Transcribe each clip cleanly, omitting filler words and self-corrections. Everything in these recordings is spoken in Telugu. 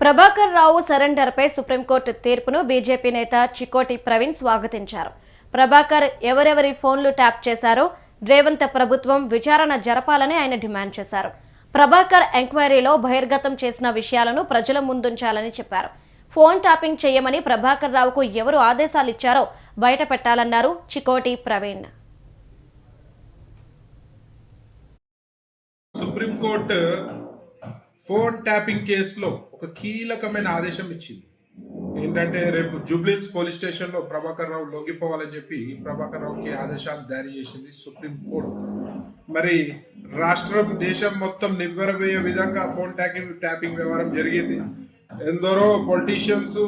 ప్రభాకర్ రావు సరెండర్పై సుప్రీంకోర్టు తీర్పును బీజేపీ నేత చికోటి ప్రవీణ్ స్వాగతించారు. ప్రభాకర్ ఎవరెవరి ఫోన్లు ట్యాప్ చేశారో రేవంత్ ప్రభుత్వం విచారణ జరపాలని ఆయన డిమాండ్ చేశారు. ప్రభాకర్ ఎంక్వైరీలో బహిర్గతం చేసిన విషయాలను ప్రజల ముందుంచాలని చెప్పారు. ఫోన్ ట్యాపింగ్ చేయమని ప్రభాకర్ రావుకు ఎవరు ఆదేశాలు ఇచ్చారో బయట పెట్టాలన్నారు Chikoti Praveen. Supreme court phone tapping కేసులో ఒక కీలకమైన ఆదేశం ఇచ్చింది. ఏంటంటే రేపు జూబ్లీహిల్స్ పోలీస్ స్టేషన్లో ప్రభాకర్ రావు లొంగిపోవాలని చెప్పి ప్రభాకర్ రావుకి ఆదేశాలు జారీ చేసింది సుప్రీంకోర్టు. మరి రాష్ట్రం దేశం మొత్తం నివ్వెరబోయే విధంగా ఫోన్ ట్యాపింగ్ వ్యవహారం జరిగింది. ఎందరో పొలిటీషియన్స్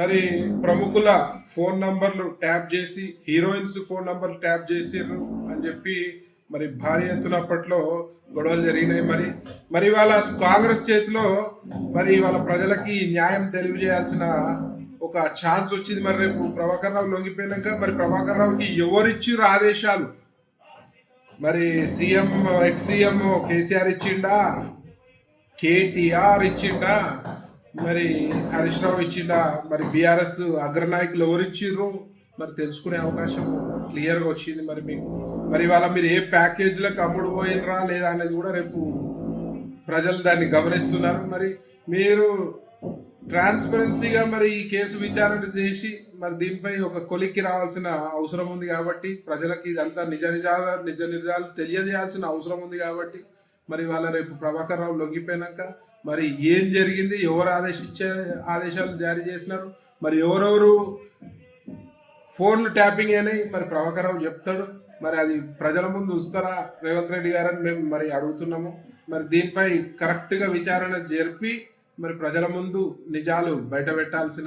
మరి ప్రముఖుల ఫోన్ నంబర్లు ట్యాప్ చేసి హీరోయిన్స్ ఫోన్ నంబర్లు ట్యాప్ చేసిర్రు అని చెప్పి మరి భారీ ఎత్తున అప్పట్లో గొడవలు జరిగినాయి. మరి వాళ్ళ కాంగ్రెస్ చేతిలో మరి వాళ్ళ ప్రజలకి న్యాయం తెలియజేయాల్సిన ఒక ఛాన్స్ వచ్చింది. మరి రేపు ప్రభాకర్ రావు లొంగిపోయినాక మరి ప్రభాకర్ రావుకి ఎవరిచ్చిర్రు ఆదేశాలు? మరి సీఎం ఎక్స్ సీఎం కేసీఆర్ ఇచ్చిండా, కేటీఆర్ ఇచ్చిండా, మరి హరీష్ రావు ఇచ్చిండా, మరి బీఆర్ఎస్ అగ్రనాయకులు ఎవరు ఇచ్చిర్రు? మరి తెలుసుకునే అవకాశం క్లియర్గా వచ్చింది. మరి మీకు మరి ఇవాళ మీరు ఏ ప్యాకేజీలకు అమ్ముడు పోయినరా లేదా అనేది కూడా రేపు ప్రజలు దాన్ని గమనిస్తున్నారు. మరి మీరు ట్రాన్స్పరెన్సీగా మరి ఈ కేసు విచారణ చేసి మరి దీనిపై ఒక కొలిక్కి రావాల్సిన అవసరం ఉంది. కాబట్టి ప్రజలకి ఇదంతా నిజ నిజాలు తెలియజేయాల్సిన అవసరం ఉంది. కాబట్టి మరి వాళ్ళ రేపు ప్రభాకర్ రావు లొంగిపోయినాక మరి ఏం జరిగింది, ఎవరు ఆదేశాలు జారీ చేసినారు, మరి ఎవరెవరు ఫోన్లు ట్యాపింగ్ అని మరి ప్రభాకర్ రావు చెప్తాడు. మరి అది ప్రజల ముందు ఉంచుతారా రేవంత్ రెడ్డి గారని మేము మరి అడుగుతున్నాము. మరి దీనిపై కరెక్ట్గా విచారణ జరిపి మరి ప్రజల ముందు నిజాలు బయట పెట్టాల్సిన